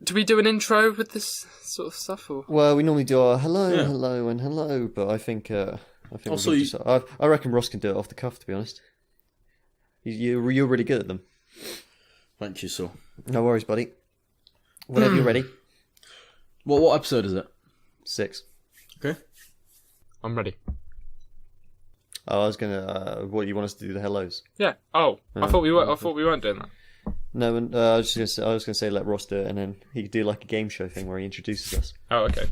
do we do an intro with this sort of stuff? Or? Well, we normally do our hello, and hello, but I think Also, I reckon Ross can do it off the cuff. To be honest, you're really good at them. Thank you, Saul. No worries, buddy. Whenever you're ready. What episode is it? 6. Okay. I'm ready. Oh, I was gonna. What you want us to do the hellos? Yeah. Oh, I thought we were. I thought we weren't doing that. No, I was gonna say let Ross do it, and then he could do like a game show thing where he introduces us. Oh, okay.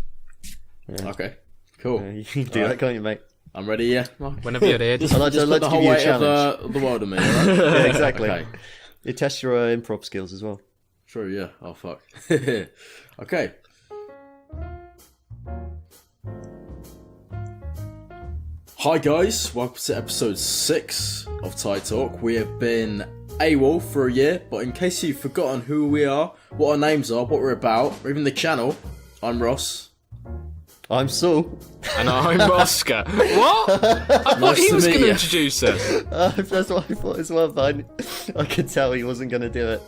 Yeah. Okay. Cool. You can do that, can't you, mate? I'm ready. Yeah. Whenever you're ready. Just put the whole weight of the world on me. Right? Yeah, exactly. Okay. You test your improv skills as well. True. Yeah. Oh fuck. Okay. Hi guys, welcome to episode 6 of Thai Talk. We have been AWOL for a year, but in case you've forgotten who we are, what our names are, what we're about, or even the channel, I'm Ross. I'm Saul. And I'm Oscar. What? I thought he was going to introduce us. That's what I thought as well, but I could tell he wasn't going to do it.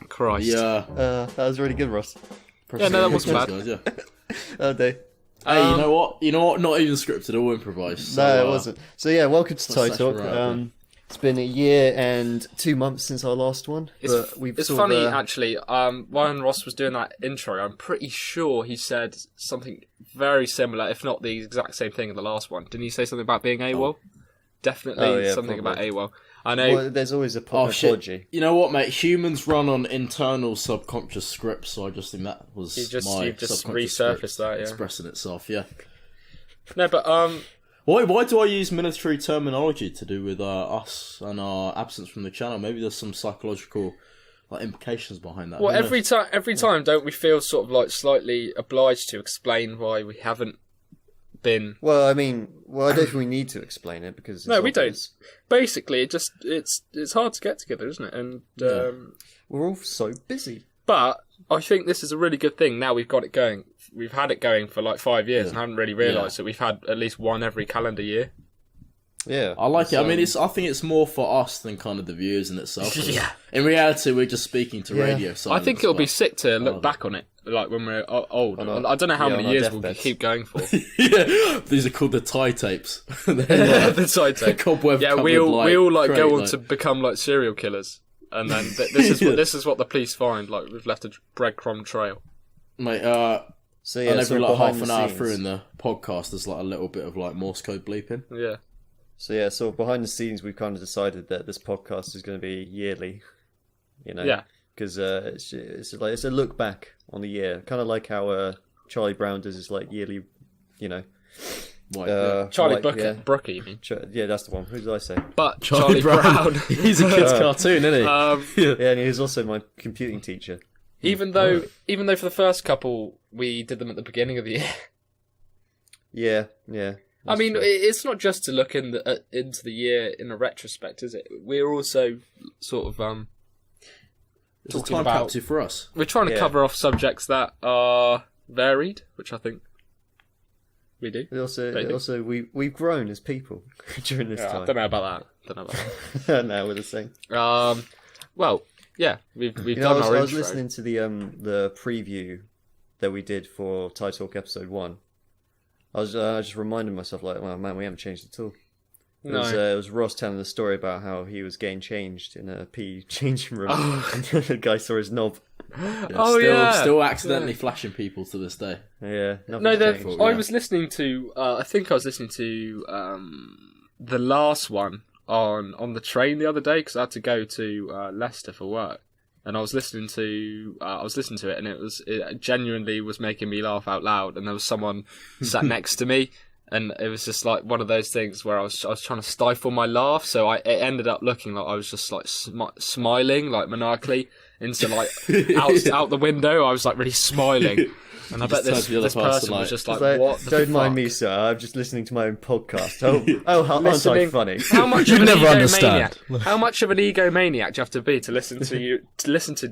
Christ. Yeah. That was really good, Ross. Yeah, no, that wasn't bad. Guys, yeah. Oh, dear. Hey, you know what? Not even scripted, all improvised. So, no, it wasn't. So yeah, welcome to Thai Talk. Right, it's been a year and 2 months since our last one. It's funny, actually. When Ross was doing that intro, I'm pretty sure he said something very similar, if not the exact same thing in the last one. Didn't he say something about being AWOL? Definitely something probably. about AWOL. I know. Well, there's always a apology. You know what, mate? Humans run on internal subconscious scripts, so I just think that was You just subconscious resurfaced script that, yeah. expressing itself. Yeah. No, but Why do I use military terminology to do with us and our absence from the channel? Maybe there's some psychological implications behind that. Well, every time, don't we feel sort of like slightly obliged to explain why we haven't been? Well, I don't think we need to explain it because no, we don't. Basically, it's hard to get together, isn't it? And we're all so busy. But I think this is a really good thing. Now we've got it going. We've had it going for like 5 years and haven't really realised that we've had at least one every calendar year. Yeah, I like it. I mean, I think it's more for us than kind of the viewers in itself. Yeah. In reality, we're just speaking to radio silence. I think it'll be sick to look back on it, like when we're old. I don't know how many years we'll keep going for. Yeah, these are called the Thai tapes. The Thai tape. Cobweb. Yeah, we all go on to become like serial killers, and then this is what the police find. Like we've left a breadcrumb trail. Mate, so yeah, and every half an hour scenes. through in the podcast, there's a little bit of Morse code bleeping. Yeah. So yeah, so behind the scenes, we've kind of decided that this podcast is going to be yearly. Yeah. Because it's a look back on the year, kind of like how Charlie Brown does his yearly, Charlie Brooker, you mean? Yeah, that's the one. Who did I say? But Charlie Brown. He's a kid's cartoon, isn't he? Yeah, and he was also my computing teacher. Even though for the first couple we did them at the beginning of the year. Yeah. I mean, it's not just to look into the year in a retrospect, is it? We're also sort of It's a talking time about capsule for us. We're trying to cover off subjects that are varied, which I think we do. Also, we've grown as people during this time. I don't know about that. No, we're the same. Well, yeah, we've done our intro. I was listening to the preview that we did for Thai Talk episode 1. I was just reminding myself, well, man, we haven't changed at all. It was Ross telling the story about how he was getting changed in a PE changing room, and the guy saw his knob. Still accidentally flashing people to this day. Yeah, I was listening to. I think I was listening to the last one on the train the other day because I had to go to Leicester for work. And I was listening to it, and it genuinely was making me laugh out loud. And there was someone sat next to me, and it was just like one of those things where I was trying to stifle my laugh. So it ended up looking like I was just like smiling, like maniacally into out the window. I was like really smiling. And I bet this person was just like, what the Don't fuck? mind me, sir. I'm just listening to my own podcast. Aren't I funny? How much of an egomaniac? How much of an egomaniac do you have to be to listen to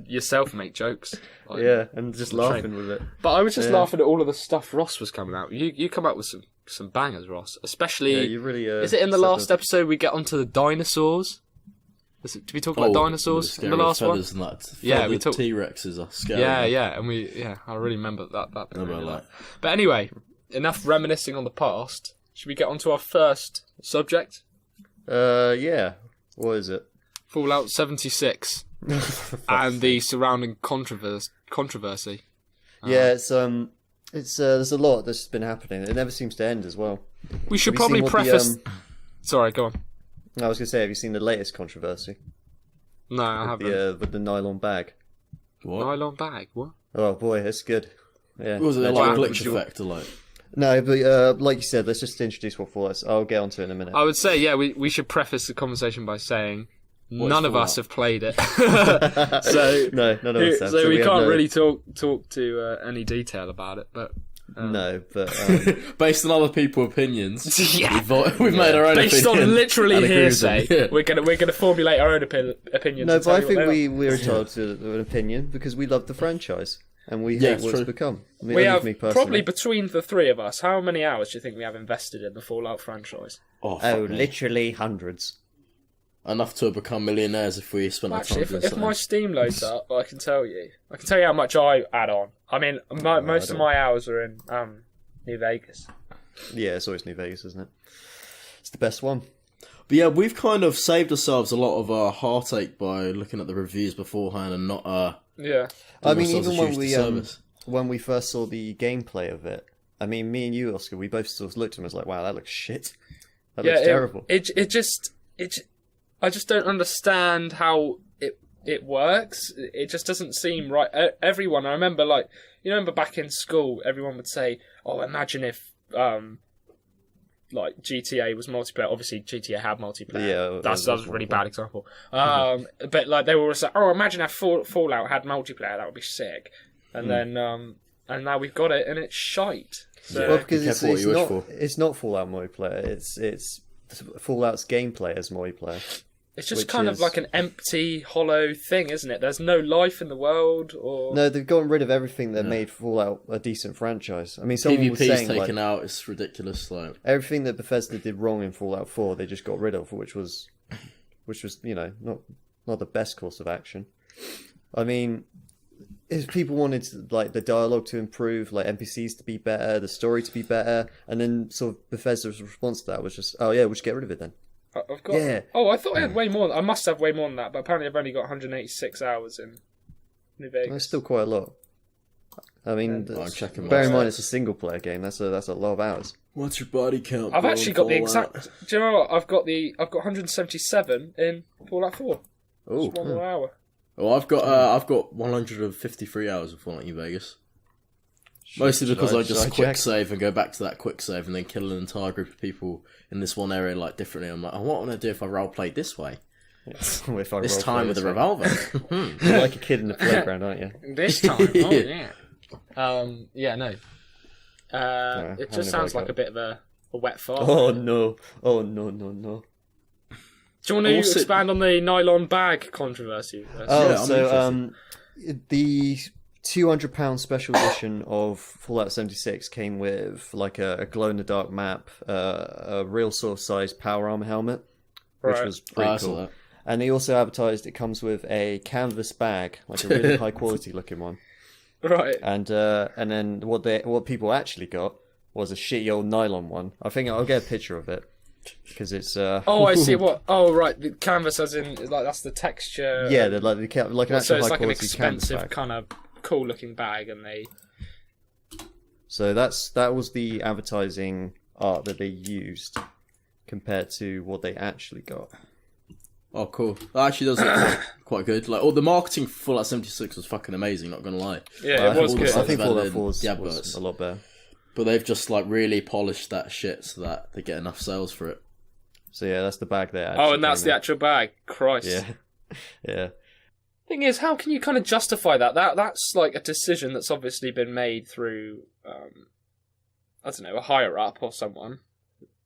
yourself make jokes? And just laughing with it. But I was just laughing at all of the stuff Ross was coming out. You come out with some bangers, Ross. Especially, you really. Is it in the last episode we get onto the dinosaurs? Did we talk about dinosaurs in the last one? And that. Yeah, we talked T-Rexes are scary. Yeah, and I really remember that. But anyway, enough reminiscing on the past. Should we get on to our first subject? Yeah. What is it? Fallout 76 and the surrounding controversy. Yeah, it's there's a lot that's been happening. It never seems to end as well. We should probably preface. Sorry, go on. I was going to say, have you seen the latest controversy? No, I haven't. With the nylon bag. What? Nylon bag? What? Oh boy, that's good. Yeah. Was it like a glitch effect or like? No, but like you said, let's just introduce what Fallout is. I'll get onto it in a minute. I would say, yeah, we should preface the conversation by saying none of us have played it. So no, none of us have. So we can't really talk to any detail about it, but. No, but based on other people's opinions, yeah, we've made our own based opinion on literally hearsay. Yeah. We're gonna formulate our own opinions. No, but I think we're entitled to an opinion because we love the franchise and we hate what it's become. We have probably between the three of us. How many hours do you think we have invested in the Fallout franchise? Oh, literally hundreds. Enough to become millionaires if we spent our time. If my Steam loads up, I can tell you how much I add on. I mean, most of my hours are in New Vegas. Yeah, it's always New Vegas, isn't it? It's the best one. But yeah, we've kind of saved ourselves a lot of heartache by looking at the reviews beforehand and not. Yeah. I mean, even when we first saw the gameplay of it, I mean, me and you, Oscar, we both sort of looked at them and was like, "Wow, that looks shit. That looks terrible." I just don't understand how it works. It just doesn't seem right. Everyone, I remember, remember back in school, everyone would say, "Oh, imagine if GTA was multiplayer." Obviously, GTA had multiplayer. Yeah, that was a really bad example. But they were always like, "Oh, imagine if Fallout had multiplayer. That would be sick." And then and now we've got it, and it's shite. So, well, because it's not Fallout multiplayer. It's Fallout's gameplay as multiplayer. It's just kind of like an empty, hollow thing, isn't it? There's no life in the world, or no, they've gotten rid of everything that made Fallout a decent franchise. I mean, someone was saying taken out. It's ridiculous. Like everything that Bethesda did wrong in Fallout 4, they just got rid of, which was not the best course of action. I mean, if people wanted the dialogue to improve, like NPCs to be better, the story to be better, and then sort of Bethesda's response to that was just, "Oh yeah, we'll just get rid of it then." I've got. Yeah. Oh, I thought I had way more. I must have way more than that, but apparently I've only got 186 hours in New Vegas. That's still quite a lot. I mean, checking. Bear in mind it's a single player game. That's a lot of hours. What's your body count? I've actually got the exact. Do you know what? I've got 177 in Fallout 4. Oh, just one more hour. Oh, I've got 153 hours of Fallout New Vegas. Mostly because I just quick save and go back to that quick save and then kill an entire group of people in this one area differently. I'm like, what want to do if I roleplay this way? This time with a revolver. You're like a kid in the playground, aren't you? This time, oh yeah. No. It just sounds like a bit of a wet fart. Oh no! No! Do you want to expand on the nylon bag controversy? The £200 special edition of Fallout 76 came with a glow-in-the-dark map, a real size power armor helmet, which was pretty cool. And they also advertised it comes with a canvas bag, like a really high-quality looking one. Right. And then what people actually got was a shitty old nylon one. I think I'll get a picture of it. Because it's I see what. Oh right, the canvas as in that's the texture. Yeah, they're like an so actual it's high like an quality expensive kind of cool looking bag, and they. So that was the advertising art that they used compared to what they actually got. Oh, cool! That actually does look quite good. Like, the marketing for Fallout 76 was fucking amazing. Not gonna lie. Yeah, it was good. I think Fallout 4 was a lot better. But they've just really polished that shit so that they get enough sales for it. So yeah, that's the bag there. Oh, and that's the actual bag. Christ. Yeah. Thing is, how can you kind of justify that? That's like a decision that's obviously been made through, I don't know, a higher up or someone.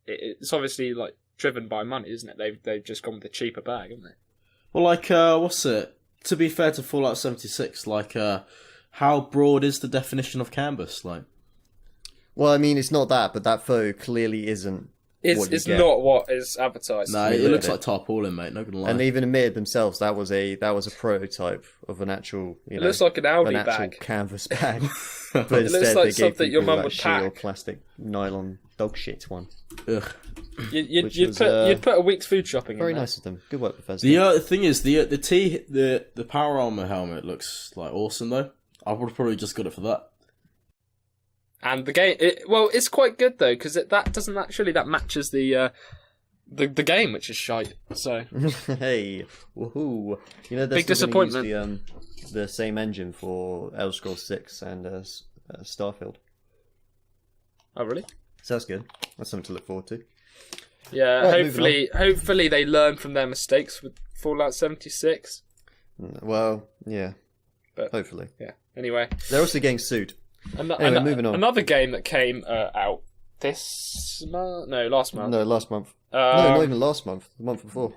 It's obviously driven by money, isn't it? They've just gone with the cheaper bag, haven't they? Well, what's it? To be fair to Fallout 76, how broad is the definition of canvas? Well, I mean, it's not that, but that photo clearly isn't It's not what is advertised. No, it looks like tarpaulin, mate. Not gonna lie. And they even admitted themselves that was a prototype of an actual. It looks like an Aldi an actual bag. Canvas bag. But It instead looks like they gave something your people mum would sheer pack. plastic nylon dog shit one. Ugh. You'd put a week's food shopping. Very in there. nice of them. Good work, Bethesda. The thing is, the power armor helmet looks like awesome though. I would have probably just got it for that. And the game, it's quite good though because that matches the game, which is shite. So Hey, woohoo! You know, they're Big still gonna disappointment. Use the same engine for Elder Scrolls 6 and Starfield. oh really? So that's good. That's something to look forward to. Yeah. Right, hopefully they learn from their mistakes with Fallout 76. Well, yeah. But Hopefully. yeah. Anyway, They're also getting sued. Anyway, moving on. Another game that came out this month? No, last month. No, last month. No, not even last month. The month before.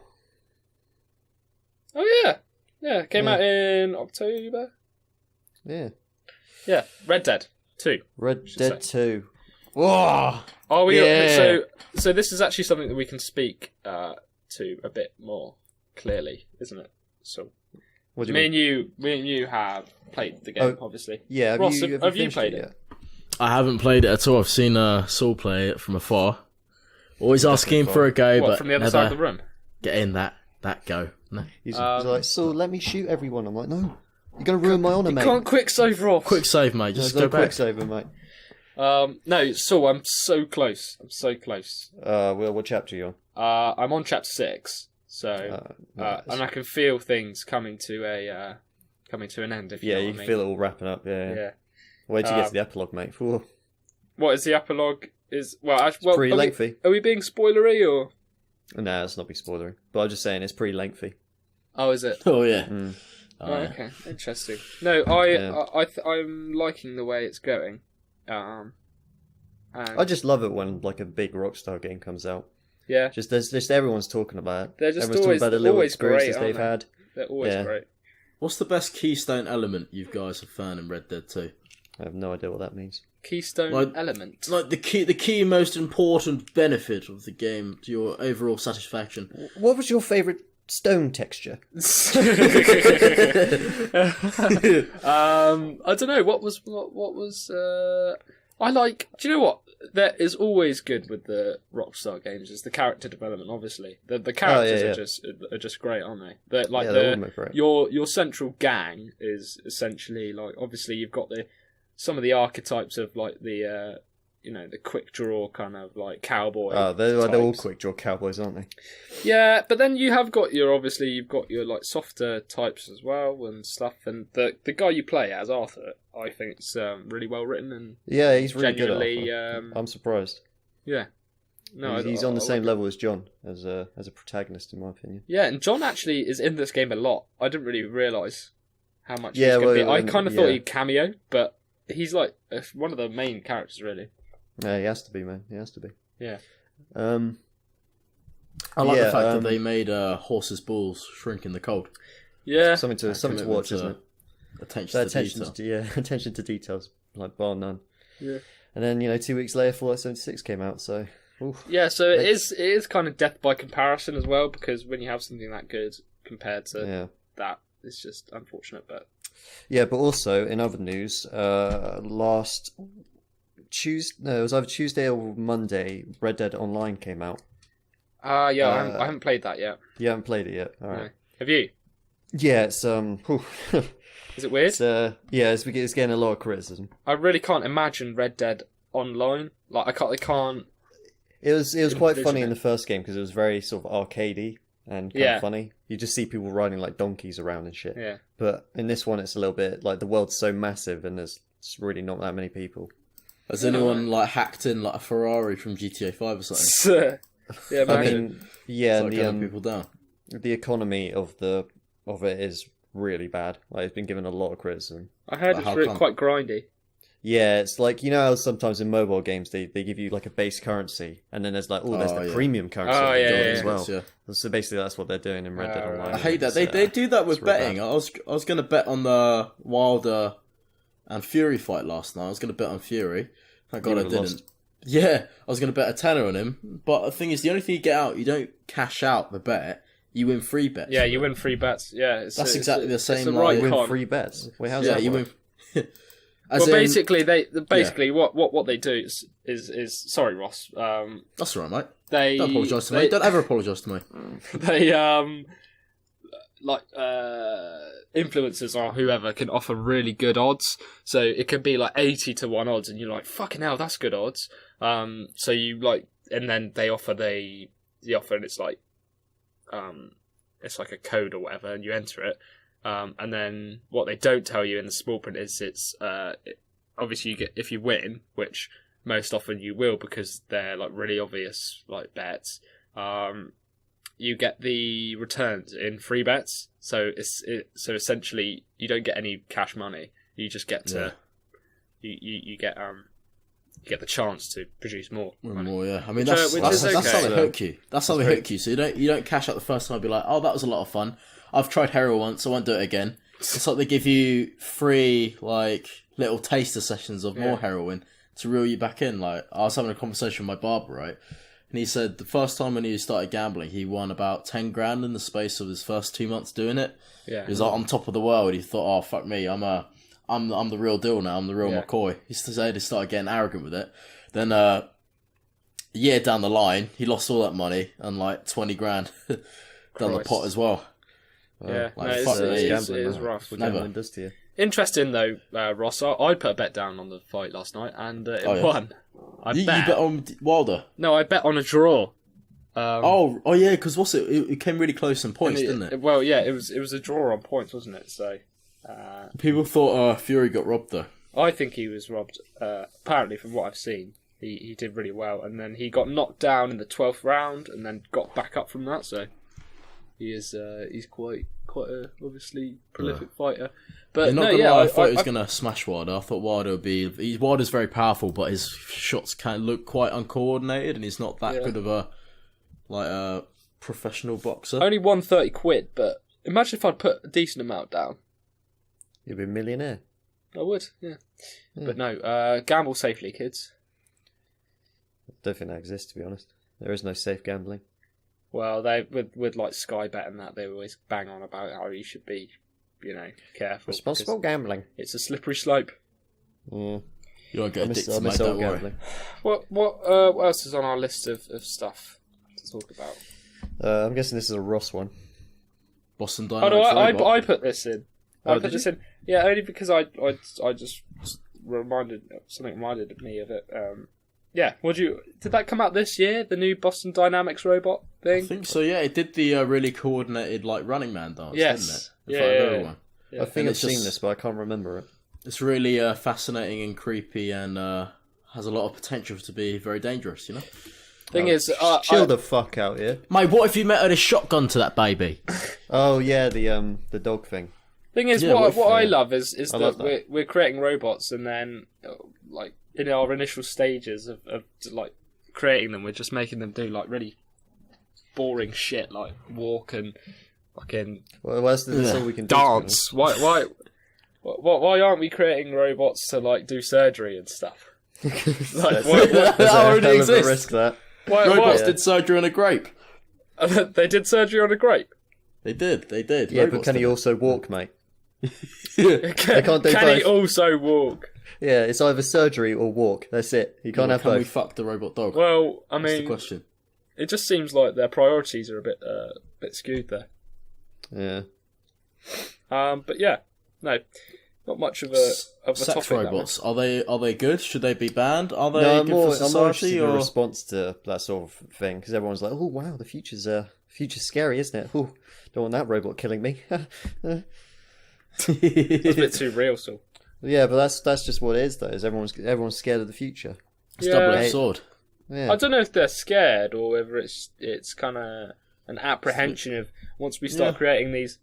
Oh yeah, it came out in October. Yeah. Yeah, Red Dead 2. Red Dead 2. Whoa! Oh, Yeah. So this is actually something that we can speak to a bit more clearly, isn't it? So What do you mean? me and you have played the game, Oh, obviously. Yeah, have Ross, you have you finished played it? yet? I haven't played it at all. I've seen Saul play it from afar. Always asking far. for a go, What, but from the other never side of the room? get in that go. No. He's like, so let me shoot everyone. I'm like, no, you're gonna ruin my honour, mate. Can't quick save, Ross. Quick save, mate. Just There's go no back. Quicksaver, mate. No, Saul, I'm so close. Well, what chapter are you on? I'm on chapter 6, so Nice. and I can feel things coming to an end. If you Yeah, know you what can I mean. feel it all wrapping up. Yeah. Yeah. Wait till you get to the epilogue, mate. Whew. What is the epilogue? Is Pretty lengthy. Are we being spoilery or? Nah, let's not be spoilery. But I'm just saying, it's pretty lengthy. Oh, is it? Oh yeah. Mm. Oh, Right, yeah. okay, interesting. No, I'm liking the way it's going. And I just love it when like a big Rockstar game comes out. yeah, Just everyone's talking about it. They're just Everyone's always- talking about the little always experiences great, they've aren't had. they're always Yeah. great. What's the best keystone element you guys have found in Red Dead 2? I have no idea what that means. Keystone Like- element. Like the key most important benefit of the game to your overall satisfaction. What was your favourite stone texture? I don't know what was. I like. Do you know what? That is always good with the Rockstar games. Is the character development. Obviously, the characters yeah. are just great, aren't they? They're like Yeah, they're all great. your central gang is essentially like. Obviously, you've got some of the archetypes of like the the quick draw kind of like cowboy. Oh, they're all types. quick draw cowboys, aren't they? Yeah, but then you've got your like softer types as well and stuff. And the guy you play as Arthur, I think it's really well written and Yeah, he's really good. genuinely. Arthur. I'm surprised. Yeah, no, he's on the same level as John as a protagonist, in my opinion. Yeah, and John actually is in this game a lot. I didn't really realise how much Yeah, he's going to well, be. I kind of thought yeah. he'd cameo, but he's like one of the main characters, really. Yeah, he has to be, man. He has to be. Yeah. I like Yeah, the fact that they made horses' balls shrink in the cold. Yeah. Something to watch, isn't it? Attention to Attention detail. attention to details, like bar none. Yeah. And then 2 weeks later, Fallout 76 came out. So, oof. Yeah, so it is kind of death by comparison as well, because when you have something that good compared to Yeah. that, it's just unfortunate. But Yeah, but also in other news, last Tuesday, it was either Tuesday or Monday, Red Dead Online came out. I haven't played that yet. You haven't played it yet, all right? No. Have you? Yeah, it's Is it weird? it's getting a lot of criticism. I really can't imagine Red Dead Online. Like I can't. It was quite envision funny in it. the first game because it was very sort of arcadey and kind of funny. You just see people riding like donkeys around and shit. Yeah. But in this one, it's a little bit like the world's so massive and there's really not that many people. Has anyone like hacked in like a Ferrari from GTA 5 or something? Yeah, I imagine. mean, yeah, Start and gunning people down. the economy of it is really bad. Like it's been given a lot of criticism. I heard How it's really come? quite grindy. Yeah, it's like how sometimes in mobile games they give you like a base currency and then there's like there's the yeah. premium currency Oh, you yeah, can build yeah, as well. Yeah. So basically that's what they're doing in Red Dead Right. Online. I hate that. It's, They do that with it's real betting. bad. I was going to bet on the Wilder and Fury fight last night. I was going to bet on Fury. Thank God I would've didn't. lost. Yeah, I was going to bet a tenner on him, but the thing is, the only thing you get out, you don't cash out the bet. You win free bets. Yeah, you win free bets. Yeah, that's exactly the same. It's the like, You win con. free bets. Wait, how's that you work? win. Well, basically, what they do is sorry, Ross. That's all right, mate. They Don't apologise to me. Don't ever apologise to me. They influencers or whoever can offer really good odds. So it can be like 80-1 odds, and you're like, fucking hell, that's good odds. So you like, and then they offer the offer, and it's like a code or whatever, and you enter it. And then what they don't tell you in the small print is obviously you get, if you win, which most often you will because they're like really obvious like bets. You get the returns in free bets. So so essentially you don't get any cash money. You just get to you get the chance to produce more money. More, yeah. I mean, that's how they hook you. That's how they hook you. So you don't cash out the first time and be like, oh, that was a lot of fun. I've tried heroin once, I won't do it again. It's like they give you free, like, little taster sessions of more heroin to reel you back in. Like, I was having a conversation with my barber, right? And he said the first time when he started gambling, he won about 10 grand in the space of his first 2 months doing it. Yeah. He was like on top of the world. He thought, oh, fuck me, I'm the real deal now. I'm the real McCoy. He started getting arrogant with it. Then, a year down the line, he lost all that money and like 20 grand down the pot as well. Yeah, like, it is rough. What gambling does to you. Interesting though, Ross. I put a bet down on the fight last night and it won. You bet on Wilder? No, I bet on a draw. Yeah, because it came really close in points, didn't it? Well, yeah, it was a draw on points, wasn't it? So people thought Fury got robbed though. I think he was robbed. Apparently, from what I've seen, he did really well, and then he got knocked down in the 12th round, and then got back up from that. So he's quite a obviously prolific fighter. But I thought he was gonna smash Wilder. I thought Wilder would be. Wilder's very powerful, but his shots can look quite uncoordinated, and he's not that good of a professional boxer. Only won 30 quid, but imagine if I'd put a decent amount down. You'd be a millionaire. I would, yeah. But no, gamble safely, kids. I don't think that exists, to be honest. There is no safe gambling. Well, they with like Sky Bet and that, they always bang on about how you should be, careful. Responsible gambling. It's a slippery slope. Yeah. You won't get addicted, mate, don't worry. What else is on our list of stuff to talk about? I'm guessing this is a Ross one. Boston Dynamics. Oh no, I put this in. I put this in. Yeah, only because I just reminded me of it. Yeah, did that come out this year? The new Boston Dynamics robot thing? I think so. Yeah, it did the really coordinated like Running Man dance, didn't it? In front of everyone. Yeah. I think I've seen this, but I can't remember it. It's really fascinating and creepy, and has a lot of potential to be very dangerous. Thing is, chill the fuck out here, mate. What if you met a shotgun to that baby? Oh yeah, the dog thing. Thing is, what I love is that we're creating robots, and then like in our initial stages of like creating them, we're just making them do like really boring shit, like walk and fucking that's all we can dance. Do, why aren't we creating robots to like do surgery and stuff? Like, that already exists. Risk that. Robots did surgery on a grape. They did surgery on a grape. They did. Yeah, robots, but can he also walk, mate? They can't do can both. He also walk? Yeah, it's either surgery or walk. That's it. You can't have both. Can we fuck the robot dog? Well, I mean, that's the question. It just seems like their priorities are a bit skewed there. Yeah. But yeah, no, not much of a sex topic. Robots are they good? Should they be banned? Are they good for society? I'm more response to that sort of thing because everyone's like, "Oh wow, the future's scary, isn't it? Oh, don't want that robot killing me." That's a bit too real, so. Yeah, but that's just what it is, though. Is everyone's scared of the future? It's double-edged sword. Yeah. I don't know if they're scared or whether it's kind of an apprehension of once we start creating these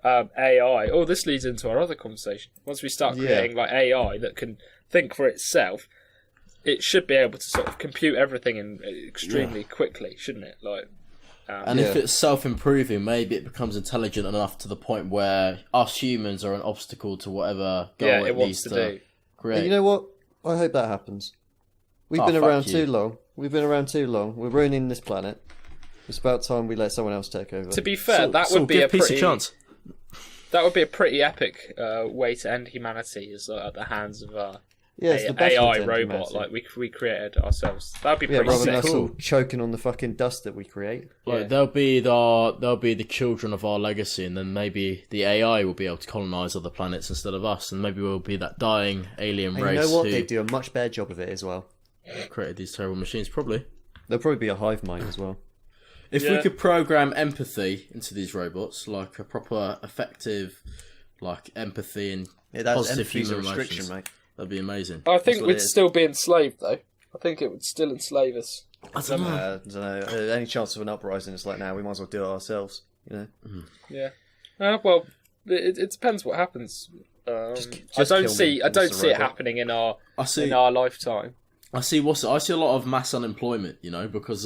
AI. Oh, this leads into our other conversation. Once we start creating like AI that can think for itself, it should be able to sort of compute everything extremely quickly, shouldn't it? Like. And if it's self-improving, maybe it becomes intelligent enough to the point where us humans are an obstacle to whatever goal it needs to do. create. You know what? I hope that happens. We've been around too long. We've been around too long. We're ruining this planet. It's about time we let someone else take over. To be fair, that would be a piece pretty of chance. That would be a pretty epic way to end humanity, is at the hands of it's the best way AI to end robot humanity. like we created ourselves. That'd be pretty rather than sick. us all choking on the fucking dust that we create. Like they'll be the children of our legacy, and then maybe the AI will be able to colonize other planets instead of us, and maybe we'll be that dying alien And race. you know what? who They do a much better job of it as well. created these terrible machines. Probably. There'll probably be a hive mind as well. If we could program empathy into these robots, like a proper, effective, like empathy and positive human emotions, mate. that'd be amazing. I think we'd still be enslaved, though. I think it would still enslave us. I don't know. I don't know. Any chance of an uprising? It's like, now we might as well do it ourselves. You know. Yeah. Well, it depends what happens. I just don't kill see. me, I don't Mr. see it Robot. happening in our see lifetime. I see a lot of mass unemployment, because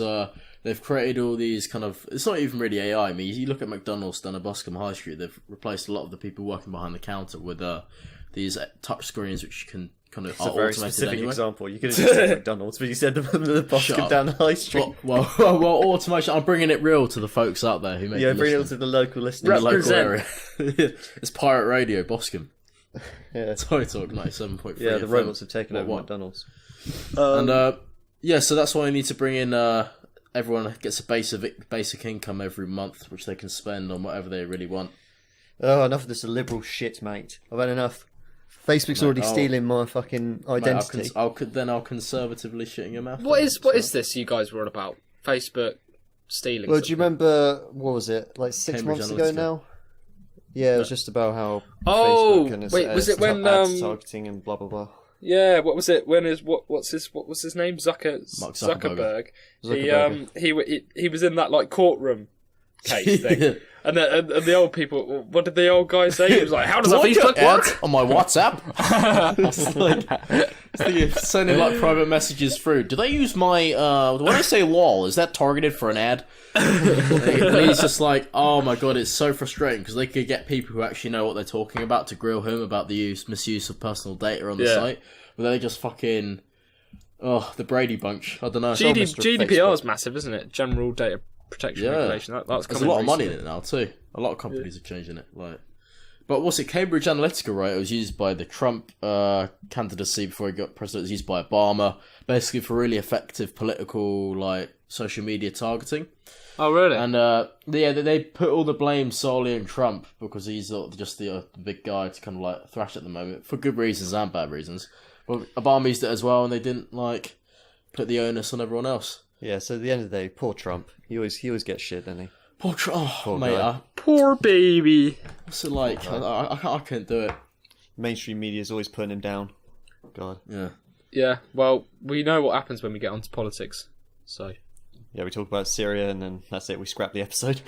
they've created all these kind of. It's not even really AI. I mean, you look at McDonald's down at Buscombe High Street. They've replaced a lot of the people working behind the counter with these touch screens, which can kind of It's are a very automated specific anyway. example. You could have just said McDonald's, but you said the Boscombe down the high street. Well, automation. I'm bringing it real to the folks out there who make Bring it to the local in listeners. the local Represent. area. It's Pirate Radio, Boscombe. Yeah. Toy Talk 97.3. Yeah, the FM. robots have taken over What? McDonald's. And so that's why I need to bring in. Everyone gets a basic income every month, which they can spend on whatever they really want. Oh, enough of this liberal shit, mate. I've had enough. Facebook's already stealing my fucking identity. I'll conservatively shit in your mouth. What is this you guys were on about? Facebook stealing. Well, do you remember, what was it, like 6 Cambridge months ago Analytica. now? Yeah, it was just about how Oh, Facebook and its wait, was it when, ads targeting and blah blah blah. Yeah, what was it? What was his name? Mark Zuckerberg. He was in that like courtroom case thing, and the old people. What did the old guy say? He was like, "How does a Facebook work?" On my WhatsApp? It's sending like private messages through. Do they use my when I say lol, is that targeted for an ad? And he's just like, oh my god, it's so frustrating because they could get people who actually know what they're talking about to grill him about the misuse of personal data on the site, but they just fucking the Brady Bunch. I don't know. GDPR is massive, isn't it? General Data Protection Regulation. That's There's coming a lot of money in recently. it now too. A lot of companies are changing it. But what's it? Cambridge Analytica, right? It was used by the Trump candidacy before he got president. It was used by Obama, basically for really effective political social media targeting. Oh, really? And they put all the blame solely on Trump because he's just the big guy to kind of thrash at the moment for good reasons and bad reasons. But Obama used it as well, and they didn't put the onus on everyone else. Yeah, so at the end of the day, poor Trump. He always gets shit, doesn't he? Poor Trump, Poor mate. guy. Poor baby. What's it like? I couldn't do it. Mainstream media's always putting him down. God. Yeah. Yeah. Well, we know what happens when we get onto politics. So. Yeah, we talk about Syria and then that's it. We scrap the episode.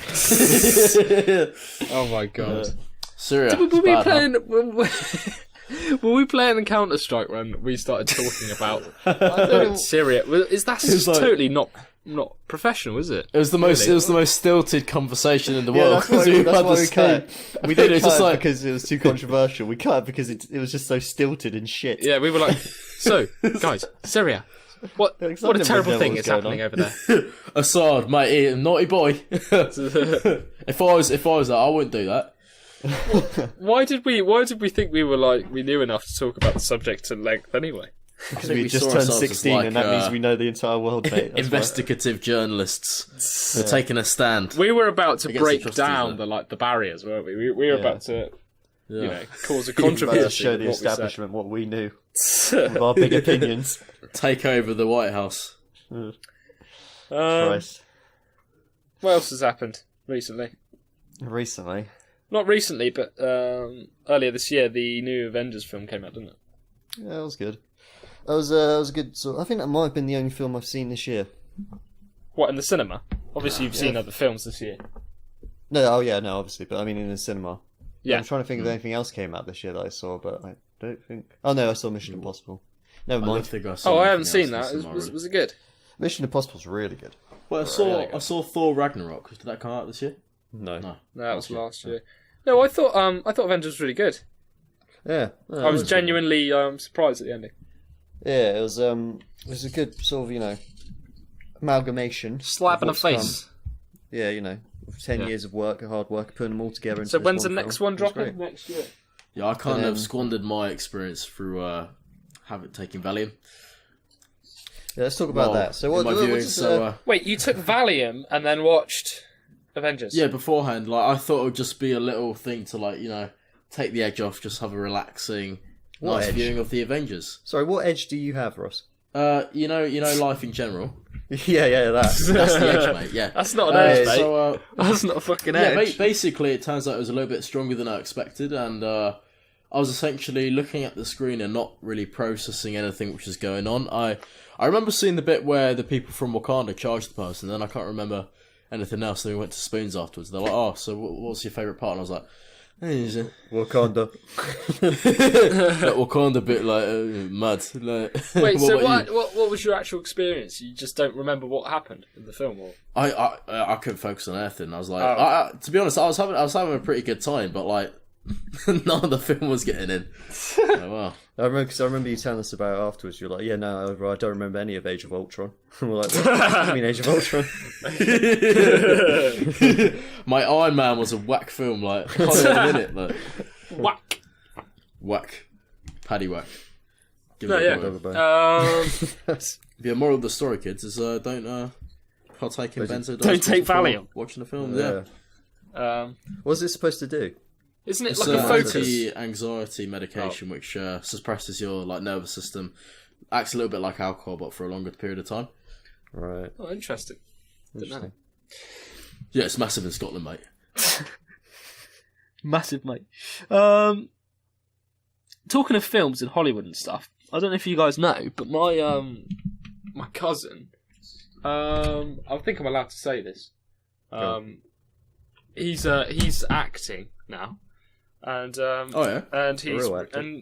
Oh my god. Syria. Were we playing Counter Strike when we started talking about Syria? Is that totally not professional? Is it? It was the most stilted conversation in the world. That's why we cut it. We did didn't it just cut it because it was too controversial. We cut it because it was just so stilted and shit. Yeah, we were like, so guys, Syria. What a terrible thing is happening over there. Assad, mate, naughty boy. if I was that, I wouldn't do that. Why did we think we knew enough to talk about the subject at length anyway? Because we just turned 16 and that means we know the entire world, mate. Investigative journalists. We're taking a stand. We were about to Against break the trustees, down the barriers, weren't we? We were about to cause a controversy. To show the establishment what we knew with our big opinions. Take over the White House. Christ. What else has happened recently? Recently? Not recently, but earlier this year, the new Avengers film came out, didn't it? Yeah, it was good. That was a good. I think that might have been the only film I've seen this year. What, in the cinema? Obviously, you've seen other films this year. No, obviously, but I mean in the cinema. Yeah. I'm trying to think if anything else came out this year that I saw, but I don't think. Oh no, I saw Mission Impossible. Never mind. I haven't seen that. Was it good? Mission Impossible's really good. Well, I saw Thor Ragnarok. Did that come out this year? No. No, that was last year. No, I thought Avengers was really good. Yeah. I was genuinely surprised at the ending. Yeah, it was a good sort of amalgamation. Slap in the of what's face. come. Yeah, 10 years of work, hard work, putting them all together. Into So this when's the one next film. one It was dropping? great. Next year. Yeah, I kind And of then- squandered my experience through taking Valium. Yeah, let's talk about Well, that. So in what? my what viewing, does, so Wait, you took Valium and then watched Avengers? yeah, beforehand, like I thought it would just be a little thing to take the edge off, just have a relaxing, What nice edge? viewing of the Avengers. Sorry, what edge do you have, Ross? Life in general. yeah, that. That's the edge, mate. Yeah. That's not an edge, mate. So That's not a fucking yeah, edge. basically, it turns out it was a little bit stronger than I expected, and I was essentially looking at the screen and not really processing anything which was going on. I remember seeing the bit where the people from Wakanda charged the person, and then I can't remember anything else. Then we went to Spoons afterwards. They're like, "Oh, so what's your favourite part?" And I was like, Wakanda. like Wakanda bit mad. Like, Wait, so about you? what was your actual experience? You just don't remember what happened in the film, or I couldn't focus on anything. I was like, Oh. to be honest, I was having a pretty good time, but like none of the film was getting in. Oh, wow. I remember you telling us about it afterwards. You're like, yeah, no, I don't remember any of Age of Ultron. We're like, what do you mean Age of Ultron? My Iron Man was a whack film. Like, hold on a minute, like whack? paddy whack. Give No, it a yeah. go. Dog about- The moral of the story, kids, is don't partake in benzodiazepines Don't take before Valium. watching the film. Yeah. Yeah. What's it supposed to do? Isn't it It's like an a focus? anti-anxiety medication which suppresses your nervous system. Acts a little bit like alcohol, but for a longer period of time. Right. Oh, interesting. Didn't know. Interesting. Yeah, it's massive in Scotland, mate. Massive, mate. Talking of films and Hollywood and stuff, I don't know if you guys know, but my cousin, I think I'm allowed to say this. He's acting now, and Oh yeah. and he's real actor.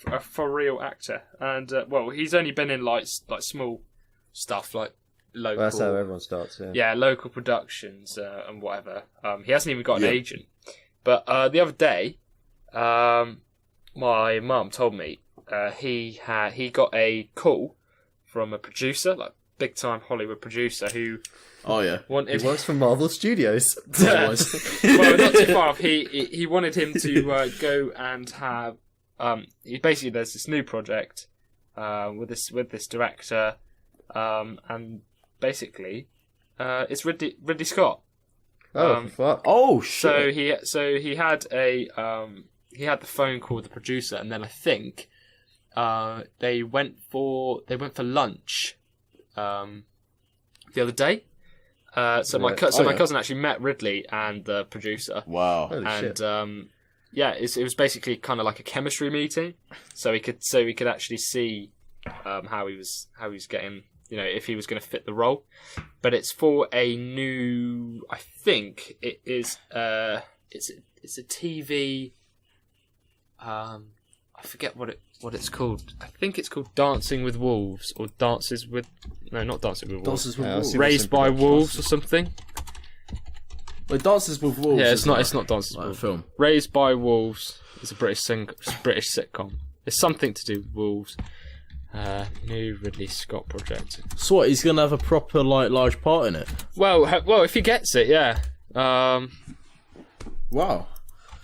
a for real actor, and he's only been in like small stuff like local. Well, that's how everyone starts. Yeah. Yeah, local productions and whatever. He hasn't even got an Yeah. agent. But the other day, my mum told me he got a call from a producer, like big time Hollywood producer, who Oh yeah. wanted. He works for Marvel Studios. well, not too far off. He wanted him to go and have. Basically, there's this new project with this director, and basically, it's Ridley Scott. Oh, fuck. Oh shit. So he had the phone call with the producer, and then I think they went for lunch the other day. So my Right. cousin actually met Ridley and the producer, Wow. Holy and shit. it was basically kind of like a chemistry meeting. So he could actually see how he was getting, if he was going to fit the role. But it's for a new. I think it is. It's a TV. I forget what it's called. I think it's called Dancing with Wolves or not Dancing with Wolves. Dances with Yeah, I'll Wolves. see Raised by production. Wolves or something. Wait, Dances with Wolves. Yeah, is it's not Dances like with a Wolves. film. Raised by Wolves. It's a British sitcom. It's something to do with wolves. New Ridley Scott project. So what? He's gonna have a proper large part in it. Well, if he gets it, yeah. Wow.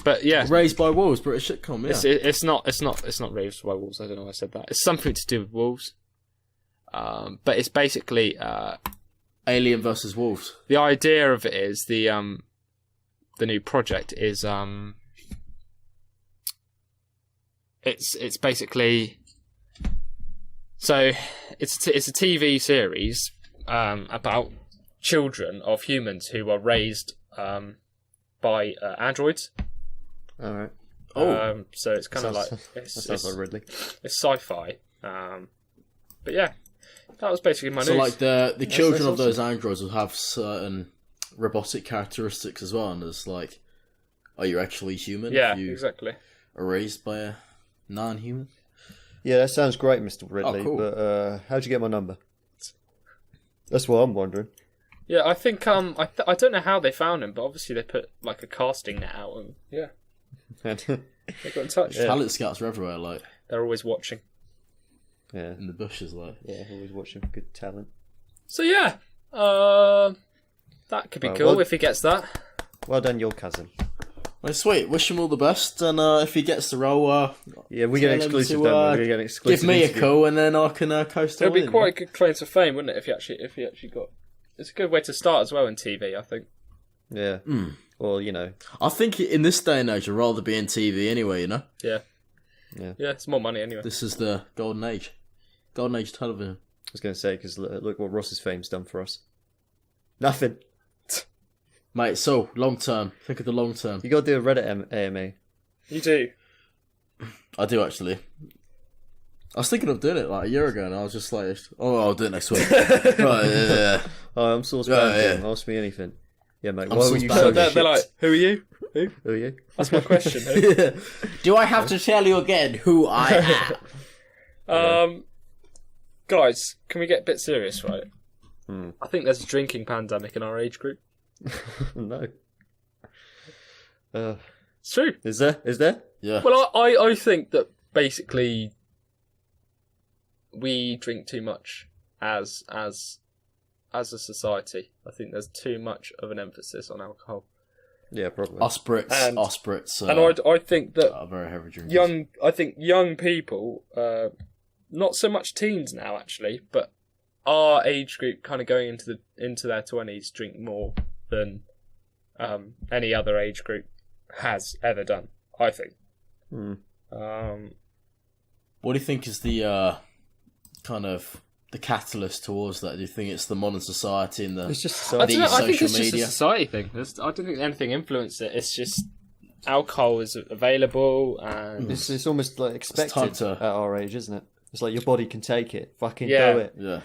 But yeah, Raised by Wolves, British sitcom. Yeah. it's not Raised by Wolves. I don't know why I said that. It's something to do with wolves. But it's basically Alien versus Wolves. the idea of it is the new project is it's basically so it's a TV series about children of humans who are raised by androids. All right. So it's kind of Sounds- like That sounds like Ridley. it's sci-fi. But yeah, that was basically my So news. like the children that's of those androids will have certain robotic characteristics as well, and it's like, are you actually human? yeah, if you exactly. are raised by a non-human? Yeah, that sounds great, Mr. Ridley. Oh, cool. But how'd you get my number? That's what I'm wondering. Yeah, I think I don't know how they found him, but obviously they put like a casting net out, and yeah, they got in touch. Yeah. Talent scouts are everywhere. Like, They're always watching. Yeah. in the bushes, like. Yeah, always watching for good talent. So yeah, that could be Well, cool well- if he gets that. Well done, your cousin. Well, sweet. Wish him all the best, and if he gets the role, Yeah, we get tell him exclusive, to, don't we? We get an exclusive give me a interview. call, and then I can coast on. It'd be quite a good claim to fame, wouldn't it? If he actually got. It's a good way to start as well in TV, I think. Yeah. Or, you know. I think in this day and age, I'd rather be in TV anyway. You know. Yeah. Yeah. Yeah, it's more money anyway. This is the golden age television. I was going to say, because look what Ross's fame's done for us. Nothing. Mate, so, long term. Think of the long term. You got to do a Reddit AMA. You do. I do, actually. I was thinking of doing it like a year ago, and I was just like, oh, I'll do it next week. Right, yeah. Oh, I'm Source Yeah, Band. yeah. Ask me anything. Yeah, mate. I'm Why were Source you Band. so They're like, who are you? Who? Who are you? That's my question. Who? Do I have to tell you again who I am? Guys, can we get a bit serious, right? Hmm. I think there's a drinking pandemic in our age group. No. It's true. Is there? Is there? Yeah. Well, I think that basically we drink too much as a society. I think there's too much of an emphasis on alcohol. Yeah, probably. Us Brits And I think that are very heavy drinkers. young people, not so much teens now actually, but our age group kind of going into their 20s drink more than any other age group has ever done, I think. What do you think is the kind of the catalyst towards that? Do you think it's the modern society and the It's just I society. don't know, I think social it's just media? a society thing. I don't think anything influenced it. It's just alcohol is available and It's almost like time expected to- at our age, isn't it? It's like your body can take it. Fucking Yeah. do it. Yeah,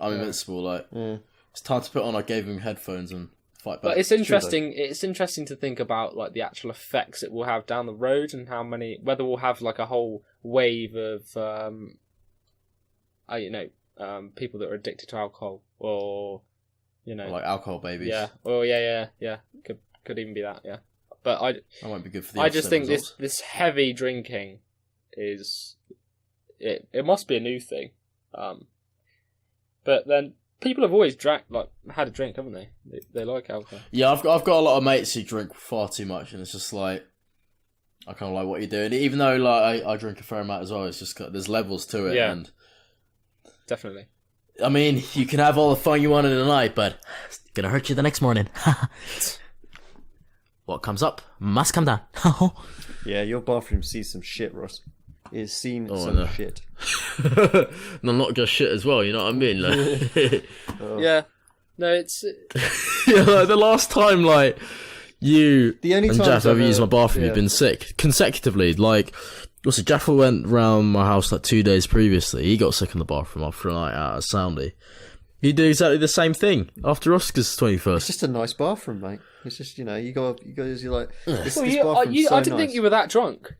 I'm invincible. Like Yeah. it's time to put on our gaming headphones and fight back. But it's true, interesting. It's interesting to think about like the actual effects it will have down the road and whether we'll have like a whole wave of people that are addicted to alcohol or like alcohol babies. yeah, oh yeah. Could even be that. Yeah, but That won't be good for the. I just Ofsted think results. this heavy drinking is it must be a new thing. But then people have always had a drink, haven't they? They like alcohol. Yeah, I've got a lot of mates who drink far too much, and it's just like I kind of like what you're doing. Even though like I drink a fair amount as well, it's just there's levels to it. Yeah. And Definitely. I mean, you can have all the fun you want in the night, but it's gonna hurt you the next morning. What comes up must come down. Yeah, your bathroom sees some shit, Ross. It's seen Oh, some no. shit. No, not just shit as well. You know what I mean? Like, Yeah. No, it's yeah, like the last time, like you The only and times Jeff ever I've, used my bathroom, yeah. you've been sick consecutively. Like, also Jeff went round my house like 2 days previously. He got sick in the bathroom after a night out at Soundy. He did exactly the same thing after Oscar's It's 21st. just a nice bathroom, mate. It's just, you go, you're like, this, well, this you, bathroom's so I didn't nice. think you were that drunk.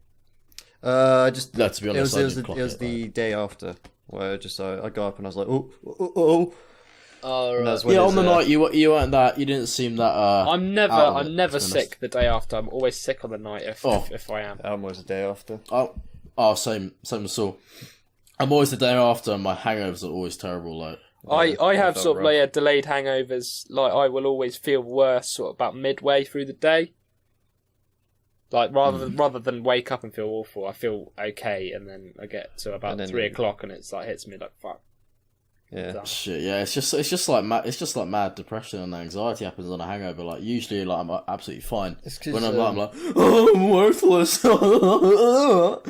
Just No, to be honest, I it was did clock the day after where I got up and I was like, oh. Oh, And right. that's when Yeah, it's, on the night you weren't that. You didn't seem that. I'm never out of it, to be honest. sick the day after. I'm always sick on the night if I am. almost a day after. Same as Saul. I'm always the day after, and my hangovers are always terrible. Like, I have felt sort of rough. like delayed hangovers. Like I will always feel worse sort of about midway through the day. Like rather than wake up and feel awful, I feel okay, and then I get to about And then 3 o'clock, and it's like hits me like fuck. Yeah. shit, yeah, it's just like mad depression and anxiety happens on a hangover. Like usually, like I'm absolutely fine. It's 'cause, When I'm like, oh, I'm worthless. So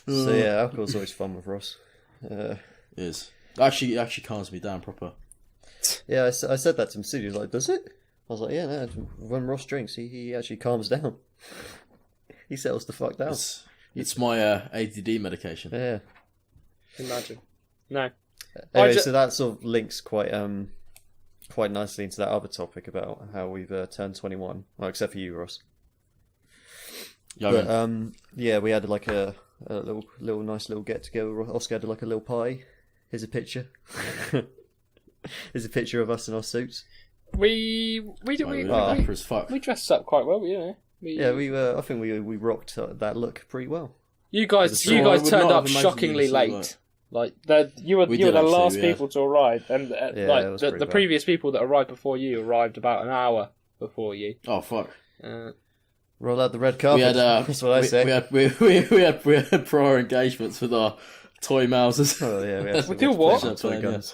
yeah, alcohol's always fun with Ross. Is actually calms me down proper. Yeah, I said that to him. He was like, "Does it?" I was like, "Yeah, no. When Ross drinks, he actually calms down. He settles the fuck down." It's my ADD medication. Yeah. Imagine. No. Anyway, ju- so that sort of links quite nicely into that other topic about how we've turned 21. Well, except for you, Ross. Yeah, But yeah, we had like a little nice little get together. Oscar had like a little party. Here's a picture. Here's a picture of us in our suits. We dapper as fuck. dressed up quite well, you know. Yeah, we I think we rocked that look pretty well. You guys I would not turned have up imagined shockingly you would say late. Like you were We the did last actually, people to arrive, and Yeah, like it was the pretty bad. previous people that arrived before you arrived about an hour before you. Oh fuck. Roll out the red carpet. We had That's what I say. we had prior engagements with our toy Mousers. Oh yeah, we had With your what? toy guns.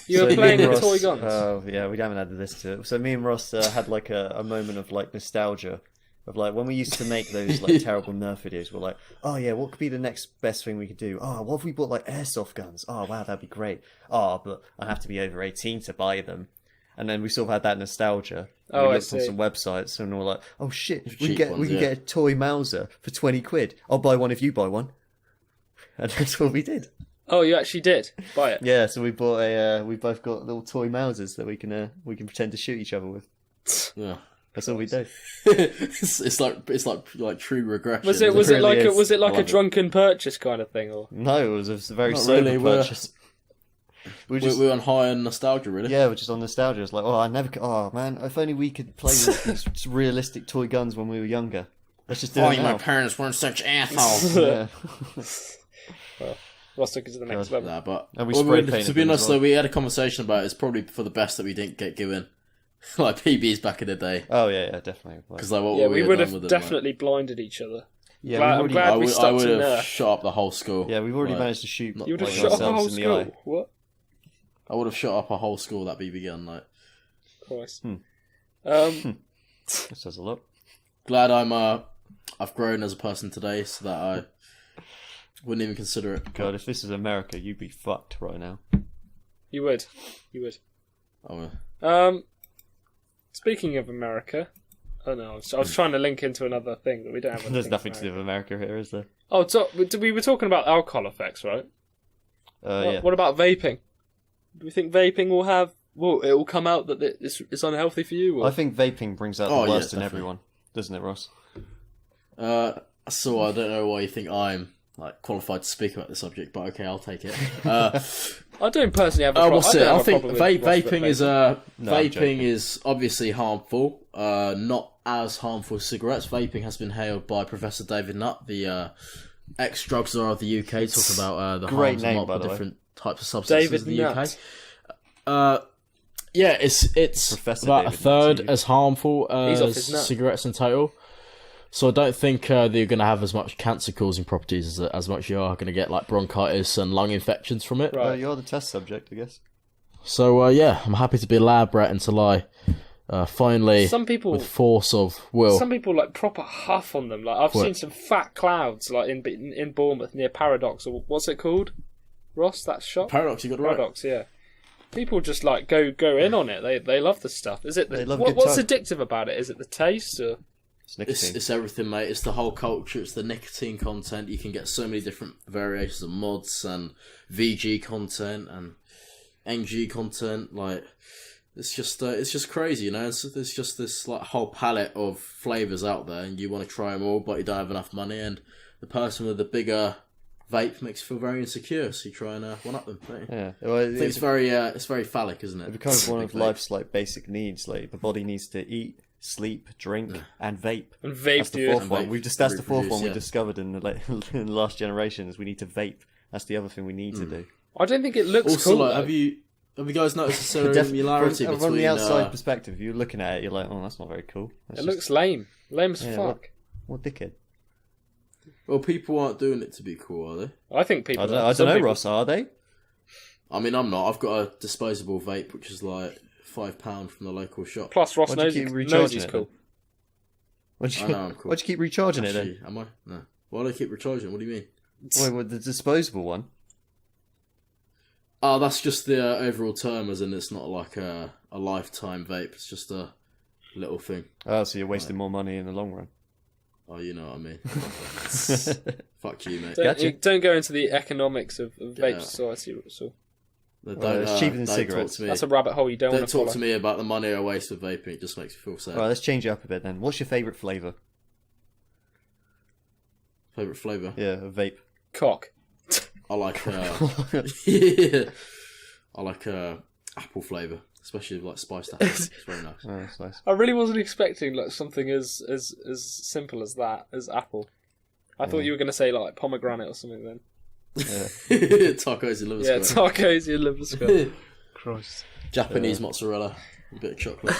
You were So playing me and with Ross- toy guns. Oh yeah, we haven't added this to it. So me and Ross had like a moment of like nostalgia of like when we used to make those like terrible Nerf videos. We're like, oh yeah, what could be the next best thing we could do? Oh, what if we bought like airsoft guns? Oh wow, that'd be great. Oh, but I have to be over 18 to buy them. And then we sort of had that nostalgia. And Oh, we I looked on see. some websites and we're like, oh shit, we Cheap can ones, yeah. get a toy Mauser for 20 quid. I'll buy one if you buy one. And that's what we did. Oh, you actually did buy it. Yeah, so we bought we both got little toy Mausers that we can pretend to shoot each other with. Yeah. That's all we do. it's like true regression. Was it really like is. was it like I a love it. drunken purchase kind of thing, or No, it was a very Not sober really, we're- purchase. We just We're on high on nostalgia, really. yeah, we're just on nostalgia. It's like, oh man, if only we could play with these realistic toy guns when we were younger. Let's just do it now. parents weren't such assholes. Yeah. Ross took it to the next level? Nah, but And we well, spray to painted be them honest, as well. though, we had a conversation about it's probably for the best that we didn't get given like PBs back in the day, Oh yeah, definitely. Like, because like what Yeah, we we had would done have with them, definitely blinded each other. yeah, Glad- I'm we've glad already, we I stopped would in have there. shot up the whole school. yeah, we've already Like, managed to shoot You would have like, shot up a whole ourselves in the eye. school. What? I would have shot up a whole school that BB gun. Like, Christ. Hmm. Um, That says a lot. glad I've grown as a person today, so that I wouldn't even consider it. God, if this is America, you'd be fucked right now. you would. Oh, Speaking of America, oh no, I was trying to link into another thing, but we don't have. There's nothing to do with America here, is there? Oh, so we were talking about alcohol effects, right? Yeah. What about vaping? Do we think vaping will have? Well, it will come out that it's unhealthy for you. Or? I think vaping brings out the Oh, yeah, worst in definitely. everyone, doesn't it, Ross? so I don't know why you think I'm like qualified to speak about the subject, but okay, I'll take it. I don't personally have. A What's it? don't have I a think problem with vaping is I'm vaping joking. is obviously harmful. Not as harmful as cigarettes. Vaping has been hailed by Professor David Nutt, the ex-drug czar of the UK, talking about the Great harms name, of by the multiple way. different types of substances David in the Nutt. UK. Yeah, it's Professor about David a third Nutt. as harmful He's off as his nut. cigarettes in total. So I don't think they're going to have as much cancer-causing properties as much you are going to get like bronchitis and lung infections from it. Right. You're the test subject, I guess. So yeah, I'm happy to be a lab rat until I finally, Some people, with force of will. some people like proper huff on them. Like I've What? seen some fat clouds like in Bournemouth near Paradox, or what's it called? Ross, that shop. Paradox, you got it right. Paradox, yeah. People just like go in on it. They love the stuff. Is it? They love what's good addictive about it? Is it the taste or? It's nicotine. It's everything, mate. It's the whole culture. It's the nicotine content. You can get so many different variations of mods and VG content and NG content. Like it's just crazy, you know. There's just this like whole palette of flavors out there, and you want to try them all, but you don't have enough money. And the person with the bigger vape makes you feel very insecure, so you try and one up them. Don't you? Yeah. Well, I think it's very phallic, isn't it? it becomes one of Big vape. life's like basic needs. Like the body needs to eat, sleep, drink, and vape. And vape, That's the dude. fourth And one. vape. That's the fourth Reproduce, one we yeah. discovered in the last generation is we need to vape. That's the other thing we need to do. I don't think it looks Also, cool. like, though. have you guys noticed the similarity from between the outside perspective, if you're looking at it, you're like, oh, that's not very cool. That's It just- looks lame. Lame as Yeah, fuck. what dickhead. well, people aren't doing it to be cool, are they? I think people. I don't some know, people- Ross. Are they? I mean, I'm not. I've got a disposable vape, which is like £5 from the local shop. Plus, Ross Why'd you knows, keep knows recharging he's it cool. Why'd I know, I'm cool. Why'd you keep recharging it Actually, am I? No. Why do I keep recharging? What do you mean? then? Wait, the disposable one? Oh, that's just the overall term, as in it's not like a lifetime vape. It's just a little thing. Oh, so you're wasting more money in the long run. Oh, you know what I mean. Fuck you, mate. Gotcha. Don't go into the economics of vape Yeah. society. So Don't, it's cheaper than don't cigarettes. Talk to me. that's a rabbit hole you don't Don't want to talk follow. to me about the money I waste with vaping. It just makes me feel sad. All right, let's change it up a bit then. What's your favourite flavour? Favourite flavour? Yeah, a vape. Cock. I like I like apple flavour, especially like spiced apple. It's very nice. Oh, that's nice. I really wasn't expecting like something as simple as that as apple. I thought you were going to say like pomegranate or something then. Tacos and liver Yeah, square. tacos and liver square. Christ. Japanese mozzarella, a bit of chocolate.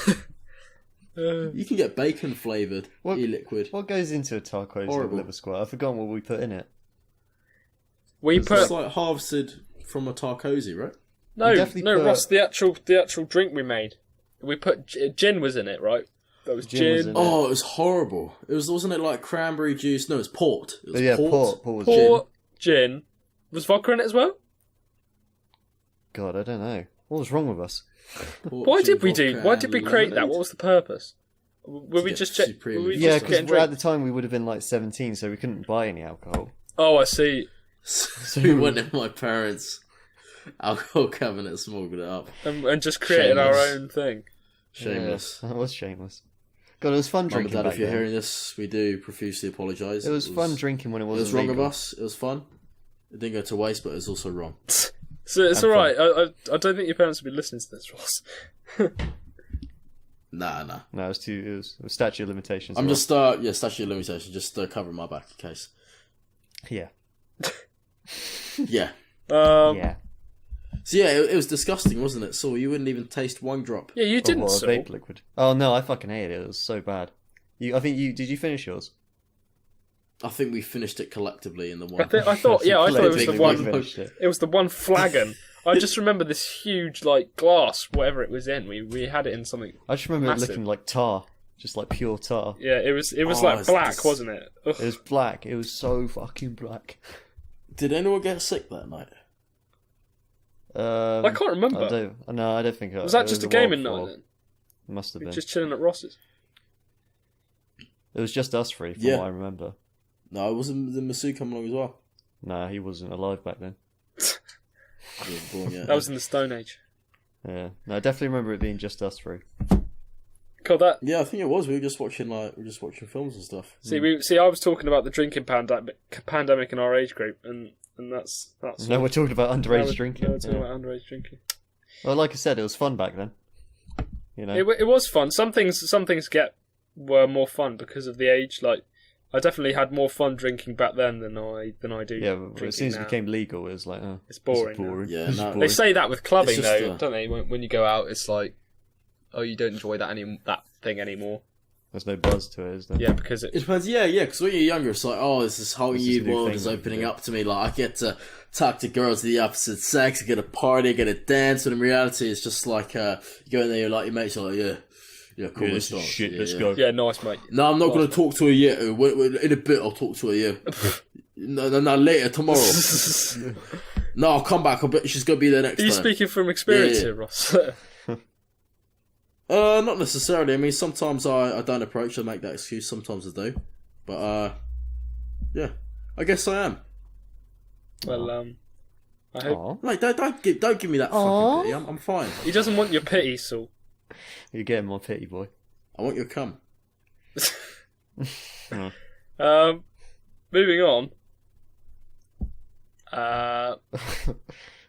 You can get bacon flavoured e-liquid. What goes into a tacos Horrible. liver square? I've forgotten what we put in it. We It's put like harvested from a tacosi, right? no, we definitely put- Ross. The actual drink we made. We put gin was in it, right? That was Gin was gin. in it. Oh, it was horrible. Wasn't it like cranberry juice? No, it's port. It was Yeah, port. port was Port, gin. Was vodka in it as well? God, I don't know. What was wrong with us? Port, Why gin, did we do? vodka, Why and did we create that? lemonade. What was the purpose? Were we get just check? supreme Were we Yeah, just because getting at drink? the time we would have been like 17, so we couldn't buy any alcohol. Oh, I see. So we went in my parents' alcohol cabinet, smuggled it up. And just created our Shameless. own thing. Shameless. Yeah, that was shameless. God, it was fun Mum and drinking Dad, back if you're then. hearing this, we do profusely apologise. It was fun drinking when it It wasn't was wrong legal. of us. It was fun. It didn't go to waste, but it was also wrong. So it's Have all right. I don't think your parents would be listening to this, Ross. Nah. No, it was statute of limitations. I'm as just, statute of limitation, just covering my back in case. well. Yeah. Yeah. Yeah. So yeah, it was disgusting, wasn't it? So you wouldn't even taste one drop. Yeah, you didn't. What, a Saul. vape liquid. Oh no, I fucking hated it. It was so bad. Did you finish yours? I think we finished it collectively in the one. I thought it was the Collectively, we one. finished it. It was the one flagon. I just remember this huge like glass, whatever it was in. We had it in something. I just remember Massive. it looking like tar, just like pure tar. Yeah, it was Oh, like it's black, dis- wasn't it? Ugh. It was black. It was so fucking black. Did anyone get sick that night? I can't remember. I don't think. Was that just a gaming night then? Must have been. Just chilling at Ross's. It was just us three, from Yeah. what I remember. No, it wasn't the Masu come along as well. Nah, he wasn't alive back then. He was born yet. That was in the Stone Age. Yeah, no, I definitely remember it being just us three. God, that. Yeah, I think it was. We were just watching films and stuff. See, I was talking about the drinking pandemic in our age group, and that's. No, we're talking about underage now drinking. Now we're talking Yeah. about underage drinking. Well, like I said, it was fun back then. You know. It was fun. Some things were more fun because of the age. Like, I definitely had more fun drinking back then than I do. Yeah, but drinking as soon as it now. became legal, it was like, oh, It's boring This is boring. Yeah, This is no. boring. They say that with clubbing, It's just, though, don't they? When you go out, it's like, oh, you don't enjoy that thing anymore. There's no buzz to it, is there? Yeah, because It depends, yeah, because when you're younger, it's like, oh, this whole This is new a new world thing is that you opening do. up to me. Like, I get to talk to girls of the opposite sex, I get to party, I get to dance, and in reality, it's just like, you go in there, you're like, your mates are like, yeah, cool, Yeah, let's this is start. shit, Yeah, let's yeah. go. yeah, nice mate. No, I'm not going to talk to her yet. In a bit, I'll talk to her, yeah. No, later, tomorrow. No, I'll come back, I bet she's going to be there next Are you time. speaking from experience Yeah. here, Ross? Not necessarily. I mean, sometimes I don't approach, I make that excuse, sometimes I do. But, yeah, I guess I am. Well, I hope Aw, Like, don't give me that fucking pity. I'm fine. he doesn't want your pity, Saul. you're getting my pity, boy. I want your cum. Moving on. I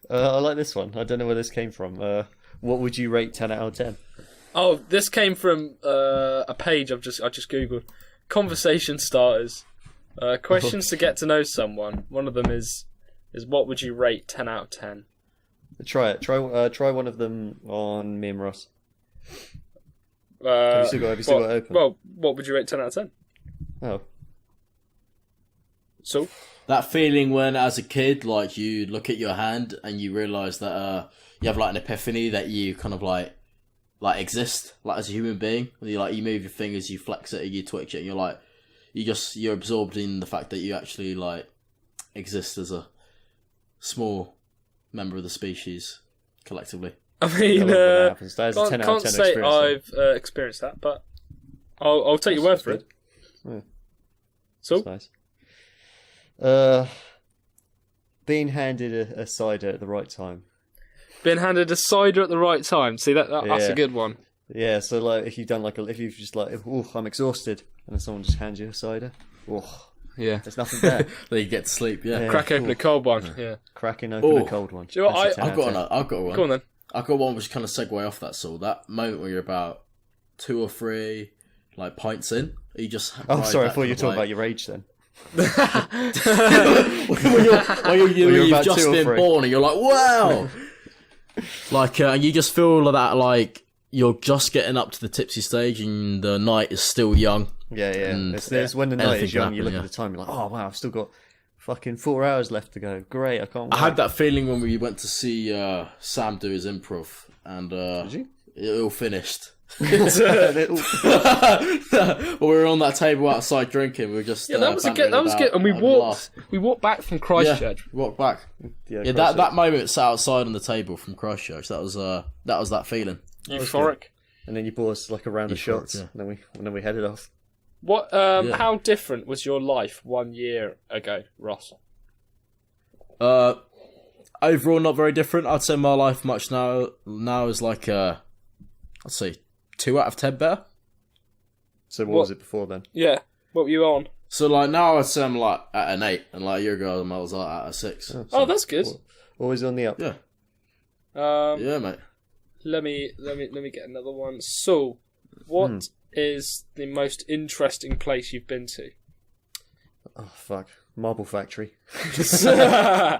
like this one. I don't know where this came from. What would you rate 10 out of 10? Oh, this came from a page I just googled. Conversation starters. Questions to get to know someone. One of them is what would you rate 10 out of 10? Try it. Try one of them on me and Ross. Have you still got it open? Well, what would you rate 10 out of 10? Oh. So, That feeling when, as a kid, like, you look at your hand and you realise that you have, like, an epiphany that you kind of, like exist, like, as a human being. You move your fingers, you flex it, you twitch it, and you're, like, you're absorbed in the fact that you actually, like, exist as a small member of the species, collectively. I mean, When that happens. That is a 10 can't out of 10 say experience. I've experienced that, but I'll take your word for it. Yeah. So, That's nice. Being handed a cider at the right time. being handed a cider at the right time. See, that's Yeah. a good one. Yeah, so like if you've done if you've just like, oh, I'm exhausted, and then someone just hands you a cider, oh, Yeah. there's nothing there. Then you get to sleep, yeah. Yeah. Crack open a cold one. Yeah. Cracking open Oh. a cold one. Do you know what, That's a 10 I've out of got 10. I've got one. Go on then. I've got one which kind of segue off that, so that moment where you're about 2 or 3 like pints in, you just Oh, ride sorry, I that thought you were kind of, talking like- about your age then. when you've about just 2 or been 3. born and you're like, wow. Like, you just feel that, like, you're just getting up to the tipsy stage and the night is still young. Yeah. And It's when the night is young, you look yeah. at the time, you're like, oh wow, I've still got fucking 4 hours left to go. Great, I can't wait. I had that feeling when we went to see Sam do his improv, and Did you? it all finished. Little- Well, we were on that table outside drinking. We were just that was good. That was good. And we walked back from Christchurch. Walked back. yeah, Yeah, that moment sat outside on the table from Christchurch. That was that feeling. Euphoric. And then you bought us like a round of shots, yeah. and then we headed off. What? How different was your life 1 year ago, Ross? Overall, not very different. I'd say my life much now is like I'd say 2 out of 10 better. So what was it before then? Yeah. What were you on? So like now I'd say I'm like at an 8, and like a year ago I was like at a 6. Oh, that's good. Always on the up. Yeah. Yeah, mate. Let me get another one. So, what is the most interesting place you've been to? Oh fuck, Marble Factory. I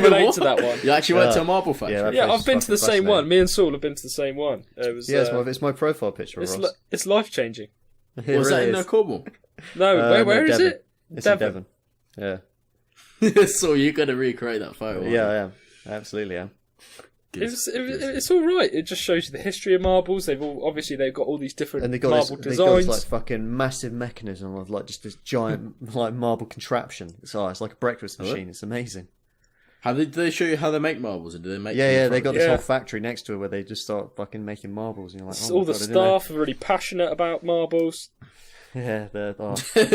relate to that one. You actually went to a marble factory? Yeah, Yeah, I've been to the same one. Me and Saul have been to the same one. It was. Yeah, it's my profile picture, Ross. It's life changing. It Was that really in is. Cornwall? No, where is Devon. it? It's in Devon. Yeah. So you're going to recreate that photo? aren't Yeah, you? I am. I absolutely am. It's all right. It just shows you the history of marbles. They've got all these different And they got marble this, they got designs. this like fucking massive mechanism of like just this giant like marble contraption. It's like a breakfast machine. It's amazing. Did they show you how they make marbles? And do they make? Yeah. They got this Yeah. whole factory next to it where they just start fucking making marbles. And you're like, oh all my the God, I didn't know. staff are really passionate about marbles. Yeah, they're. Oh, They I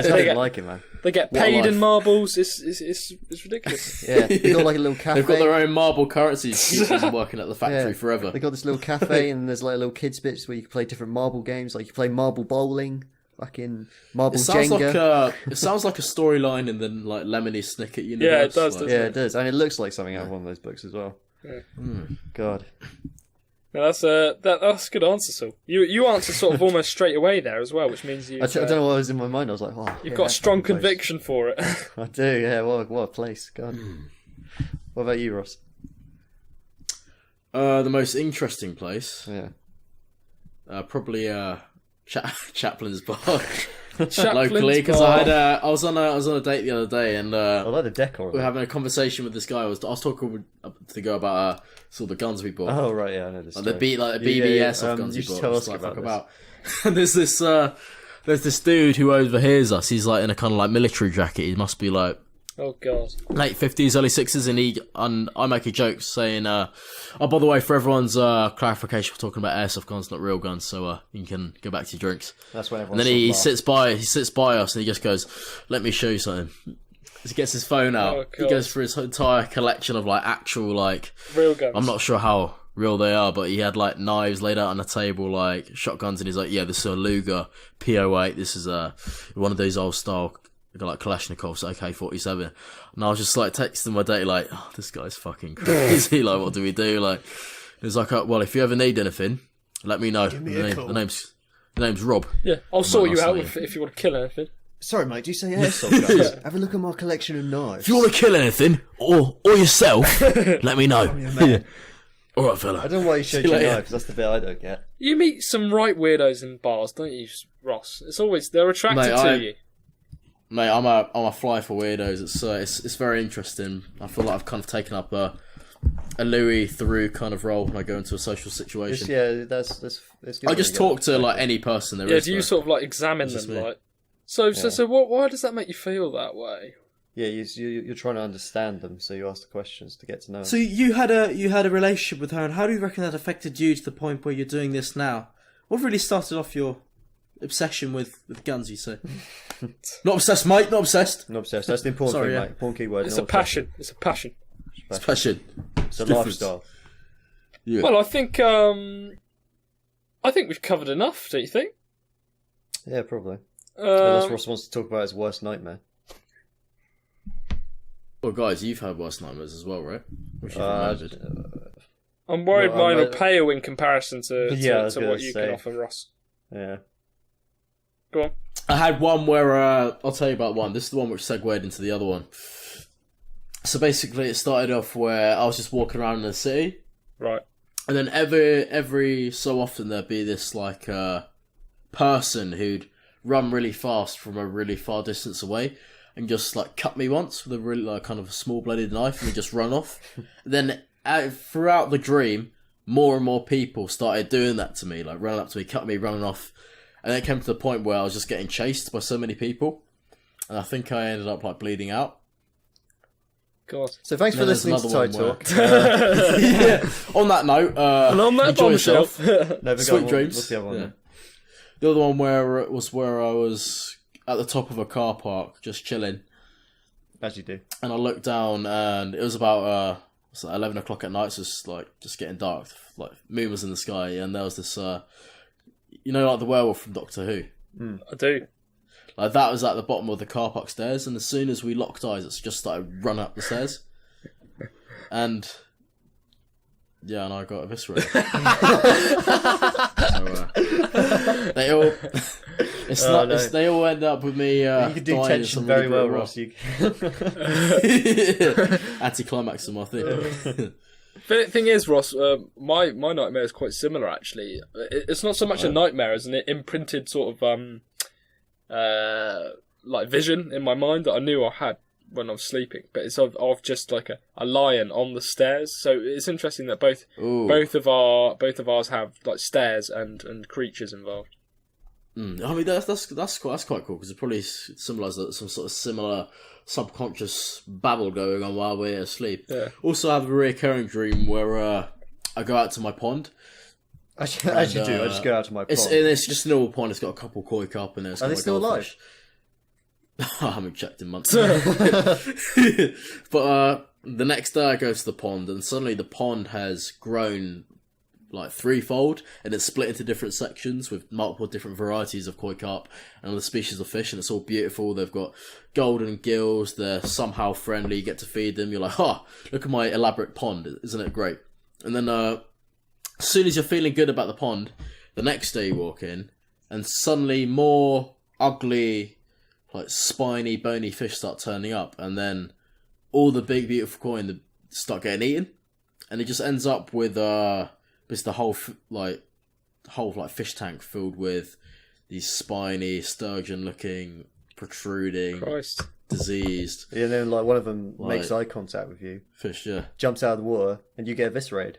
get, didn't like it, man. they get What a paid in life. marbles. It's ridiculous. Yeah, they got like a little cafe. They've got their own marble currencies. People working at the factory forever. They got this little cafe, and there's like little kids bits where you can play different marble games. Like you can play marble bowling, fucking marble Jenga. It sounds like a storyline in the like Lemony Snicket universe. does, like, doesn't Yeah, it does, and it looks like something out of one of those books as well. Yeah. God, No, that's a good answer, Saul. You answered sort of almost straight away there as well, which means I don't know what was in my mind. I was like, oh, you've yeah, got that strong fucking place. conviction for it. I do, yeah. What a place, God. What about you, Ross? The most interesting place, Yeah. probably Chaplin's Bar. Chaplain's Locally, because Bar. I was on a date the other day, and I like the decor. we were having a conversation with this guy. I was talking to the guy about sort of the guns we bought. Oh right, yeah, I know this. Like the BBS of guns you we should bought. tell It's us like, fuck about And there's this dude who overhears us. He's like in a kind of like military jacket. He must be like Oh god. late 50s, early 60s, and I make a joke saying, oh, by the way, for everyone's clarification, we're talking about airsoft guns, not real guns, so you can go back to your drinks. That's when everyone. And then he sits by us and he just goes, let me show you something. He gets his phone out. Oh, He God. goes through his entire collection of like actual like Real guns. I'm not sure how real they are, but he had like knives laid out on the table, like shotguns, and he's like, yeah, this is a Luger P08. This is one of those old style like Kalashnikovs, AK-47. And I was just like texting my date like, oh, this guy's fucking crazy. Like, what do we do? Like, he was like, well, if you ever need anything, let me know. The name's Rob. Yeah, I'll sort you ask out me. if you want to kill anything. Sorry, mate. Do you say airsoft guns? Have a look at my collection of knives. If you want to kill anything or yourself, let me know. All right, fella. I don't know why you showed See you your later. knives. That's the bit I don't get. You meet some right weirdos in bars, don't you, Ross? It's always they're attracted Mate, to you. Mate, I'm a fly for weirdos. It's very interesting. I feel like I've kind of taken up a Louis Theroux kind of role when I go into a social situation. That's good. I just talk to like any person there Yeah, is. do you though. sort of like examine It's just them, me. like? So why does that make you feel that way? Yeah, you're trying to understand them, so you ask the questions to get to know them. So you had a relationship with her, and how do you reckon that affected you to the point where you're doing this now? What really started off your obsession with guns? You say? Not obsessed, mate. Not obsessed. Not obsessed. That's the important Sorry, thing, yeah. mate. Important keyword. It's not a passion. It's a passion. It's passion. obsessed. It's a different. lifestyle. Yeah. Well, I think we've covered enough. Don't you think? Yeah, probably. Unless Um, Ross wants to talk about his worst nightmare. Well, guys, you've had worse nightmares as well, right? Which you've remembered. I'm worried Well, mine I'm, will pale in comparison to Yeah, I was what gonna you say. can offer, Ross. Yeah. Go on. I had one where I'll tell you about one. This is the one which segued into the other one. So basically, it started off where I was just walking around in the city, Right. and then every so often there'd be this like person who'd run really fast from a really far distance away, and just like cut me once with a really like kind of a small bladed knife, and just run off. Then throughout the dream, more and more people started doing that to me, like running up to me, cutting me, running off. And then it came to the point where I was just getting chased by so many people. And I think I ended up like bleeding out. God. So thanks for listening to Tide Talk. Yeah. On that note, And on that enjoy bombshell. yourself. No, Sweet dreams. What's the other one? Yeah. Then? The other one where I was at the top of a car park, just chilling. As you do. And I looked down and it was about 11 o'clock at night, so it's like just getting dark. Like moon was in the sky, and there was this like the werewolf from Doctor Who. I do. Like that was at the bottom of the car park stairs, and as soon as we locked eyes, it just started running up the stairs. And yeah, and I got eviscerated. So, they all they all end up with me. You can do tension very well, Ross. Anticlimax of my thing. The thing is, Ross, my nightmare is quite similar, actually. It's not so much a nightmare as an imprinted sort of like vision in my mind that I knew I had when I was sleeping. But it's of just like a lion on the stairs. So it's interesting that both of ours have like stairs and creatures involved. I mean that's quite cool because it probably symbolises some sort of similar subconscious babble going on while we're asleep. Yeah. Also, I have a recurring dream where I go out to my pond. As you do, I just go out to my pond. It's just an old pond. It's got a couple koi carp in it. Are they still alive? I haven't checked in months. But the next day I go to the pond, and suddenly the pond has grown like threefold, and it's split into different sections with multiple different varieties of koi carp and other species of fish, and it's all beautiful. They've got golden gills, they're somehow friendly, you get to feed them, you're like, look at my elaborate pond, isn't it great? And then as soon as you're feeling good about the pond, the next day you walk in, and suddenly more ugly, like spiny, bony fish start turning up, and then all the big beautiful koi start getting eaten, and it just ends up with it's the whole fish tank filled with these spiny, sturgeon-looking, protruding, diseased. Yeah, then like one of them makes eye contact with you. Fish, yeah. Jumps out of the water, and you get eviscerated.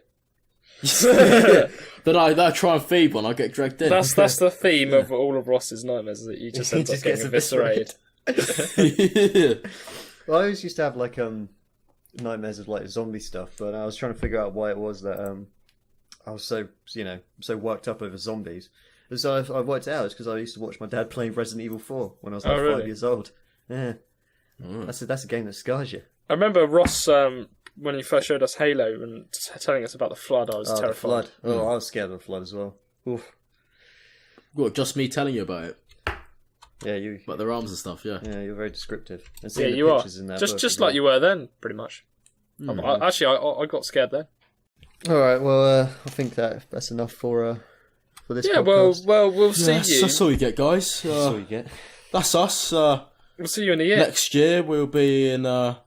Then I try and feed one, I get dragged in. That's the theme of all of Ross's nightmares, that you just end up getting eviscerated. Well, I always used to have like nightmares of like zombie stuff, but I was trying to figure out why it was that I was so worked up over zombies. And so I worked it out. It's because I used to watch my dad playing Resident Evil 4 when I was like 5 years old. Yeah, that's a game that scars you. I remember Ross when he first showed us Halo and telling us about the flood. I was terrified. The flood. Oh, I was scared of the flood as well. Oof. What, just me telling you about it? Yeah, you. About their arms and stuff. Yeah. Yeah, you're very descriptive. And Yeah, you are. Just like you were then, pretty much. I got scared then. All right. Well, I think that's enough for this. Yeah. podcast. Well, we'll see you. That's all you get, guys. That's all you get. That's us. We'll see you in a year. Next year we'll be in the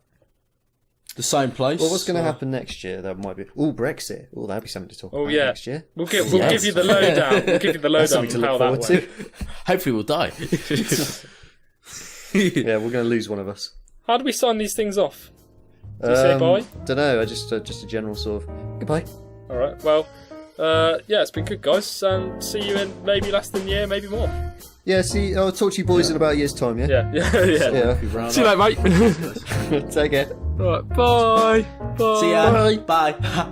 same place. Well, what's going to happen next year? That might be Brexit. Oh, that'd be something to talk about next year. We'll give you the lowdown. We'll give you the lowdown on how that went. Hopefully we'll die. Yeah, we're going to lose one of us. How do we sign these things off? Do you say bye? Don't know. I just a general sort of goodbye. All right. Well, yeah, it's been good, guys, and see you in maybe less than a year, maybe more. Yeah. See, I'll talk to you boys in about a year's time. Yeah. Yeah. See you later, mate. Take care. Right. Bye. Bye. See ya. Bye. Bye.